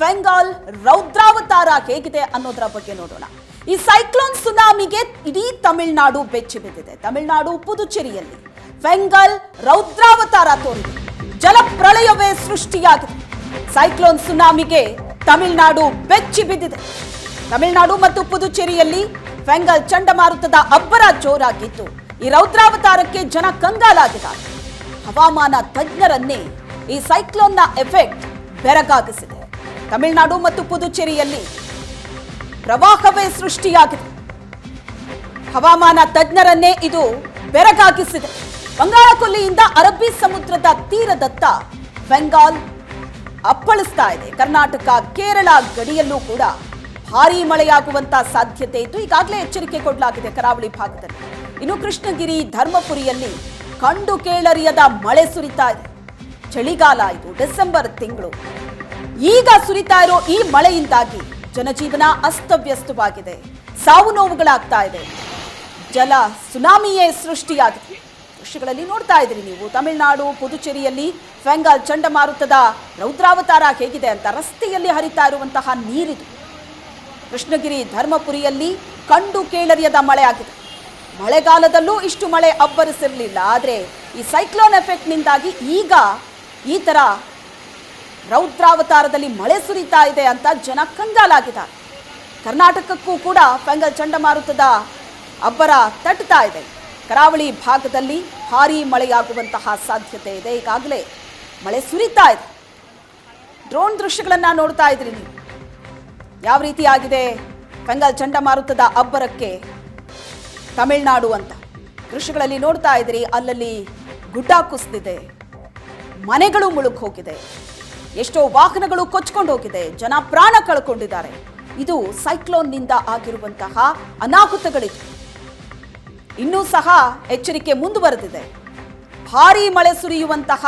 ಫೆಂಗಾಲ್ ರೌದ್ರಾವತಾರ ಹೇಗಿದೆ ಅನ್ನೋದರ ಬಗ್ಗೆ ನೋಡೋಣ. ಈ ಸೈಕ್ಲೋನ್ ಸುನಾಮಿಗೆ ಇಡೀ ತಮಿಳುನಾಡು ಬೆಚ್ಚಿ ಬಿದ್ದಿದೆ. ತಮಿಳುನಾಡು ಪುದುಚೇರಿಯಲ್ಲಿ ಫೆಂಗಾಲ್ ರೌದ್ರಾವತಾರ ತೋರಿದೆ. ಜಲಪ್ರಳಯವೇ ಸೃಷ್ಟಿಯಾಗಿದೆ. ಸೈಕ್ಲೋನ್ ಸುನಾಮಿಗೆ ತಮಿಳುನಾಡು ಬೆಚ್ಚಿ ಬಿದ್ದಿದೆ. ತಮಿಳುನಾಡು ಮತ್ತು ಪುದುಚೇರಿಯಲ್ಲಿ ಫೆಂಗಾಲ್ ಚಂಡಮಾರುತದ ಅಬ್ಬರ ಜೋರಾಗಿದ್ದು ಈ ರೌದ್ರಾವತಾರಕ್ಕೆ ಜನ ಕಂಗಾಲಾಗಿದ್ದಾರೆ. ಹವಾಮಾನ ತಜ್ಞರನ್ನೇ ಈ ಸೈಕ್ಲೋನ್ನ ಎಫೆಕ್ಟ್ ಬೆರಗಾಗಿಸಿದೆ. ತಮಿಳುನಾಡು ಮತ್ತು ಪುದುಚೇರಿಯಲ್ಲಿ ಪ್ರವಾಹವೇ ಸೃಷ್ಟಿಯಾಗಿದೆ. ಹವಾಮಾನ ತಜ್ಞರನ್ನೇ ಇದು ಬೆರಗಾಗಿಸಿದೆ. ಬಂಗಾಳಕೊಲ್ಲಿಯಿಂದ ಅರಬ್ಬಿ ಸಮುದ್ರದ ತೀರದತ್ತ ಫೆಂಗಾಲ್ ಅಪ್ಪಳಿಸ್ತಾ ಇದೆ. ಕರ್ನಾಟಕ ಕೇರಳ ಗಡಿಯಲ್ಲೂ ಕೂಡ ಭಾರೀ ಮಳೆಯಾಗುವಂತ ಸಾಧ್ಯತೆ ಇದ್ದು ಈಗಾಗಲೇ ಎಚ್ಚರಿಕೆ ಕೊಡಲಾಗಿದೆ ಕರಾವಳಿ ಭಾಗದಲ್ಲಿ. ಇನ್ನು ಕೃಷ್ಣಗಿರಿ ಧರ್ಮಪುರಿಯಲ್ಲಿ ಕಂಡು ಕೇಳರಿಯದ ಮಳೆ ಸುರಿತಾ ಇದೆ. ಚಳಿಗಾಲ ಇದು, ಡಿಸೆಂಬರ್ ತಿಂಗಳು. ಈಗ ಸುರಿತಾ ಇರೋ ಈ ಮಳೆಯಿಂದಾಗಿ ಜನಜೀವನ ಅಸ್ತವ್ಯಸ್ತವಾಗಿದೆ. ಸಾವು ನೋವುಗಳಾಗ್ತಾ ಇದೆ. ಜಲ ಸುನಾಮಿಯೇ ಸೃಷ್ಟಿಯಾಗಿದೆ. ದೃಶ್ಯಗಳಲ್ಲಿ ನೋಡ್ತಾ ಇದ್ದೀರಿ ನೀವು. ತಮಿಳುನಾಡು ಪುದುಚೇರಿಯಲ್ಲಿ ಫೆಂಗಾಲ್ ಚಂಡಮಾರುತದ ರೌದ್ರಾವತಾರ ಹೇಗಿದೆ ಅಂತ. ರಸ್ತೆಯಲ್ಲಿ ಹರಿತಾ ಇರುವಂತಹ ನೀರಿದು. ಕೃಷ್ಣಗಿರಿ ಧರ್ಮಪುರಿಯಲ್ಲಿ ಕಂಡು ಕೇಳರಿಯದ ಮಳೆ ಆಗಿದೆ. ಮಳೆಗಾಲದಲ್ಲೂ ಇಷ್ಟು ಮಳೆ ಅಬ್ಬರಿಸಿರಲಿಲ್ಲ. ಆದರೆ ಈ ಸೈಕ್ಲೋನ್ ಎಫೆಕ್ಟ್ನಿಂದಾಗಿ ಈಗ ಈ ತರ ರೌದ್ರಾವತಾರದಲ್ಲಿ ಮಳೆ ಸುರಿತಾ ಇದೆ ಅಂತ ಜನ ಕಂಗಾಲಾಗಿದ್ದಾರೆ. ಕರ್ನಾಟಕಕ್ಕೂ ಕೂಡ ಫೆಂಗಾಲ್ ಚಂಡಮಾರುತದ ಅಬ್ಬರ ತಟ್ಟುತ್ತಾ ಇದೆ. ಕರಾವಳಿ ಭಾಗದಲ್ಲಿ ಭಾರೀ ಮಳೆಯಾಗುವಂತಹ ಸಾಧ್ಯತೆ ಇದೆ. ಈಗಾಗಲೇ ಮಳೆ ಸುರಿತಾ ಇದೆ. ಡ್ರೋನ್ ದೃಶ್ಯಗಳನ್ನು ನೋಡ್ತಾ ಇದ್ರಿ ನೀವು. ಯಾವ ರೀತಿಯಾಗಿದೆ ಫೆಂಗಾಲ್ ಚಂಡಮಾರುತದ ಅಬ್ಬರಕ್ಕೆ ತಮಿಳುನಾಡು ಅಂತ ದೃಶ್ಯಗಳಲ್ಲಿ ನೋಡ್ತಾ ಇದ್ರಿ. ಅಲ್ಲಲ್ಲಿ ಗುಡ್ಡ ಕುಸಿದಿದೆ, ಮನೆಗಳು ಮುಳುಗಿ ಹೋಗಿದೆ, ಎಷ್ಟೋ ವಾಹನಗಳು ಕೊಚ್ಕೊಂಡು ಹೋಗಿದೆ, ಜನ ಪ್ರಾಣ ಕಳ್ಕೊಂಡಿದ್ದಾರೆ. ಇದು ಸೈಕ್ಲೋನ್ನಿಂದ ಆಗಿರುವಂತಹ ಅನಾಹುತಗಳಿದು. ಇನ್ನೂ ಸಹ ಎಚ್ಚರಿಕೆ ಮುಂದುವರೆದಿದೆ. ಭಾರೀ ಮಳೆ ಸುರಿಯುವಂತಹ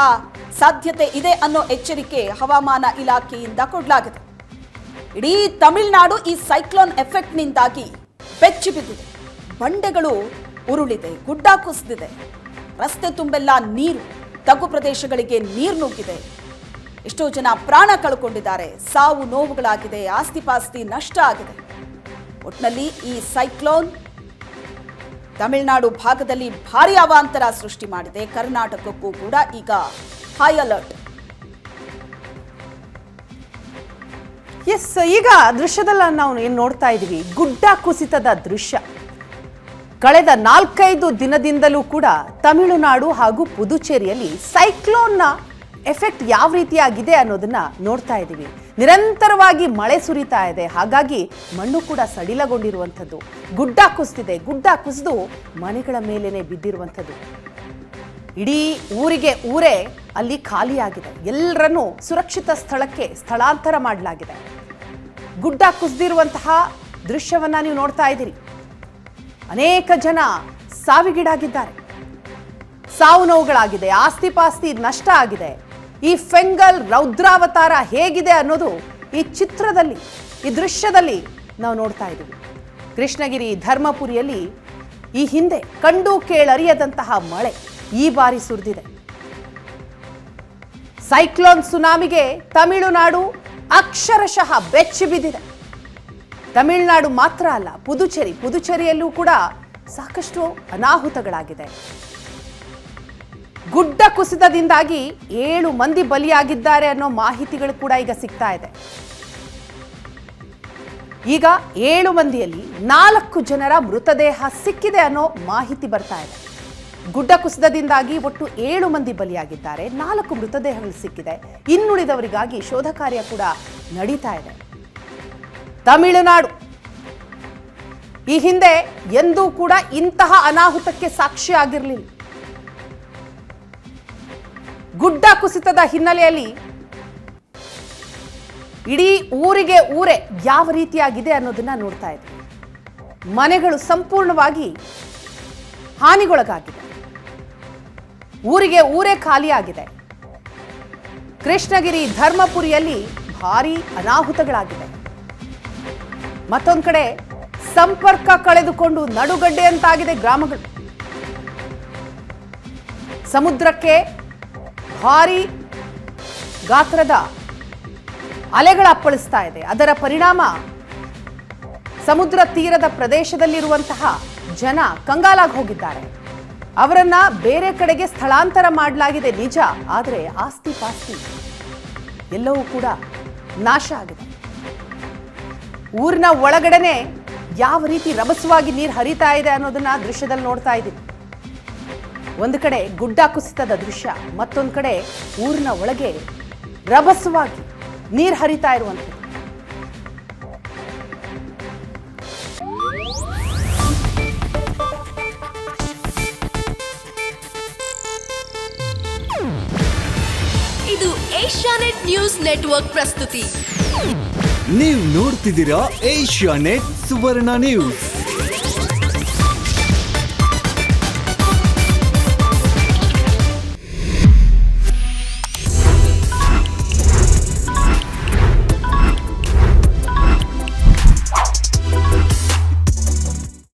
ಸಾಧ್ಯತೆ ಇದೆ ಅನ್ನೋ ಎಚ್ಚರಿಕೆ ಹವಾಮಾನ ಇಲಾಖೆಯಿಂದ ಕೊಡಲಾಗಿದೆ. ಇಡೀ ತಮಿಳುನಾಡು ಈ ಸೈಕ್ಲೋನ್ ಎಫೆಕ್ಟ್ನಿಂದಾಗಿ ಬೆಚ್ಚಿ ಬಿದ್ದಿದೆ. ಬಂಡೆಗಳು ಉರುಳಿದೆ, ಗುಡ್ಡ ಕುಸಿದಿದೆ, ರಸ್ತೆ ತುಂಬೆಲ್ಲ ನೀರು, ತಗ್ಗು ಪ್ರದೇಶಗಳಿಗೆ ನೀರು ನುಗ್ಗಿದೆ. ಎಷ್ಟೋ ಜನ ಪ್ರಾಣ ಕಳ್ಕೊಂಡಿದ್ದಾರೆ, ಸಾವು ನೋವುಗಳಾಗಿದೆ, ಆಸ್ತಿಪಾಸ್ತಿ ನಷ್ಟ ಆಗಿದೆ. ಒಟ್ಟಿನಲ್ಲಿ ಈ ಸೈಕ್ಲೋನ್ ತಮಿಳುನಾಡು ಭಾಗದಲ್ಲಿ ಭಾರೀ ಅವಾಂತರ ಸೃಷ್ಟಿ ಮಾಡಿದೆ. ಕರ್ನಾಟಕಕ್ಕೂ ಕೂಡ ಈಗ ಹೈ ಅಲರ್ಟ್. ಎಸ್, ಈಗ ದೃಶ್ಯದಲ್ಲಿ ನಾವು ಏನು ನೋಡ್ತಾ ಇದ್ದೀವಿ, ಗುಡ್ಡ ಕುಸಿತದ ದೃಶ್ಯ. ಕಳೆದ 4-5 ದಿನದಿಂದಲೂ ಕೂಡ ತಮಿಳುನಾಡು ಹಾಗೂ ಪುದುಚೇರಿಯಲ್ಲಿ ಸೈಕ್ಲೋನ್ನ ಎಫೆಕ್ಟ್ ಯಾವ ರೀತಿಯಾಗಿದೆ ಅನ್ನೋದನ್ನ ನೋಡ್ತಾ ಇದ್ದೀವಿ. ನಿರಂತರವಾಗಿ ಮಳೆ ಸುರಿತಾ ಇದೆ. ಹಾಗಾಗಿ ಮಣ್ಣು ಕೂಡ ಸಡಿಲಗೊಂಡಿರುವಂಥದ್ದು. ಗುಡ್ಡ ಕುಸಿದಿದೆ. ಗುಡ್ಡ ಕುಸಿದು ಮನೆಗಳ ಮೇಲೇನೆ ಬಿದ್ದಿರುವಂಥದ್ದು. ಇಡೀ ಊರೇ ಅಲ್ಲಿ ಖಾಲಿಯಾಗಿದೆ. ಎಲ್ಲರನ್ನೂ ಸುರಕ್ಷಿತ ಸ್ಥಳಕ್ಕೆ ಸ್ಥಳಾಂತರ ಮಾಡಲಾಗಿದೆ. ಗುಡ್ಡ ಕುಸಿದಿರುವಂತಹ ದೃಶ್ಯವನ್ನ ನೀವು ನೋಡ್ತಾ ಇದ್ದೀರಿ. ಅನೇಕ ಜನ ಸಾವಿಗೀಡಾಗಿದ್ದಾರೆ, ಸಾವು ನೋವುಗಳಾಗಿದೆ, ಆಸ್ತಿಪಾಸ್ತಿ ನಷ್ಟ ಆಗಿದೆ. ಈ ಫೆಂಗಲ್ ರೌದ್ರಾವತಾರ ಹೇಗಿದೆ ಅನ್ನೋದು ಈ ಚಿತ್ರದಲ್ಲಿ, ಈ ದೃಶ್ಯದಲ್ಲಿ ನಾವು ನೋಡ್ತಾ ಇದ್ದೀವಿ. ಕೃಷ್ಣಗಿರಿ ಧರ್ಮಪುರಿಯಲ್ಲಿ ಈ ಹಿಂದೆ ಕಂಡು ಕೇಳರಿಯದಂತಹ ಮಳೆ ಈ ಬಾರಿ ಸುರಿದಿದೆ. ಸೈಕ್ಲೋನ್ ಸುನಾಮಿಗೆ ತಮಿಳುನಾಡು ಅಕ್ಷರಶಃ ಬೆಚ್ಚಿ ಬಿದ್ದಿದೆ. ತಮಿಳುನಾಡು ಮಾತ್ರ ಅಲ್ಲ, ಪುದುಚೇರಿಯಲ್ಲೂ ಕೂಡ ಸಾಕಷ್ಟು ಅನಾಹುತಗಳಾಗಿದೆ. ಗುಡ್ಡ ಕುಸಿತದಿಂದಾಗಿ 7 ಮಂದಿ ಬಲಿಯಾಗಿದ್ದಾರೆ ಅನ್ನೋ ಮಾಹಿತಿಗಳು ಕೂಡ ಈಗ ಸಿಗ್ತಾ ಇದೆ. ಈಗ 7 ಮಂದಿಯಲ್ಲಿ 4 ಜನರ ಮೃತದೇಹ ಸಿಕ್ಕಿದೆ ಅನ್ನೋ ಮಾಹಿತಿ ಬರ್ತಾ ಇದೆ. ಗುಡ್ಡ ಕುಸಿತದಿಂದಾಗಿ ಒಟ್ಟು 7 ಮಂದಿ ಬಲಿಯಾಗಿದ್ದಾರೆ, 4 ಮೃತದೇಹಗಳು ಸಿಕ್ಕಿದೆ. ಇನ್ನುಳಿದವರಿಗಾಗಿ ಶೋಧ ಕಾರ್ಯ ಕೂಡ ನಡೀತಾ ಇದೆ. ತಮಿಳುನಾಡು ಈ ಹಿಂದೆ ಎಂದೂ ಕೂಡ ಇಂತಹ ಅನಾಹುತಕ್ಕೆ ಸಾಕ್ಷಿಯಾಗಿರಲಿಲ್ಲ. ಗುಡ್ಡ ಕುಸಿತದ ಹಿನ್ನೆಲೆಯಲ್ಲಿ ಇಡೀ ಊರೇ ಯಾವ ರೀತಿಯಾಗಿದೆ ಅನ್ನೋದನ್ನ ನೋಡ್ತಾ ಇದ್ದೀವಿ. ಮನೆಗಳು ಸಂಪೂರ್ಣವಾಗಿ ಹಾನಿಗೊಳಗಾಗಿದೆ. ಊರೇ ಖಾಲಿಯಾಗಿದೆ. ಕೃಷ್ಣಗಿರಿ ಧರ್ಮಪುರಿಯಲ್ಲಿ ಭಾರೀ ಅನಾಹುತಗಳಾಗಿದೆ. ಮತ್ತೊಂದು ಕಡೆ ಸಂಪರ್ಕ ಕಳೆದುಕೊಂಡು ನಡುಗಡ್ಡೆಯಂತಾಗಿದೆ ಗ್ರಾಮಗಳು. ಸಮುದ್ರಕ್ಕೆ ಭಾರೀ ಗಾತ್ರದ ಅಲೆಗಳ ಅಪ್ಪಳಿಸ್ತಾ ಇದೆ. ಅದರ ಪರಿಣಾಮ ಸಮುದ್ರ ತೀರದ ಪ್ರದೇಶದಲ್ಲಿರುವಂತಹ ಜನ ಕಂಗಾಲಾಗಿ ಹೋಗಿದ್ದಾರೆ. ಅವರನ್ನ ಬೇರೆ ಕಡೆಗೆ ಸ್ಥಳಾಂತರ ಮಾಡಲಾಗಿದೆ ನಿಜ, ಆದರೆ ಆಸ್ತಿ ಪಾಸ್ತಿ ಎಲ್ಲವೂ ಕೂಡ ನಾಶ ಆಗಿದೆ. ಊರಿನ ಒಳಗಡೆನೆ ಯಾವ ರೀತಿ ರಭಸವಾಗಿ ನೀರು ಹರಿತಾ ಇದೆ ಅನ್ನೋದನ್ನ ದೃಶ್ಯದಲ್ಲಿ ನೋಡ್ತಾ ಇದ್ದೀವಿ. ಒಂದು ಕಡೆ ಗುಡ್ಡ ಕುಸಿತದ ದೃಶ್ಯ, ಮತ್ತೊಂದು ಕಡೆ ಊರಿನ ಒಳಗೆ ರಭಸವಾಗಿ ನೀರು ಹರಿತಾ ಇರುವಂಥದ್ದು. ಇದು ಏಷ್ಯಾನೆಟ್ ನ್ಯೂಸ್ ನೆಟ್ವರ್ಕ್ ಪ್ರಸ್ತುತಿ. ನೀವು ನೋಡ್ತಿದ್ದೀರಾ ಏಷ್ಯಾನೆಟ್ ಸುವರ್ಣ ನ್ಯೂಸ್.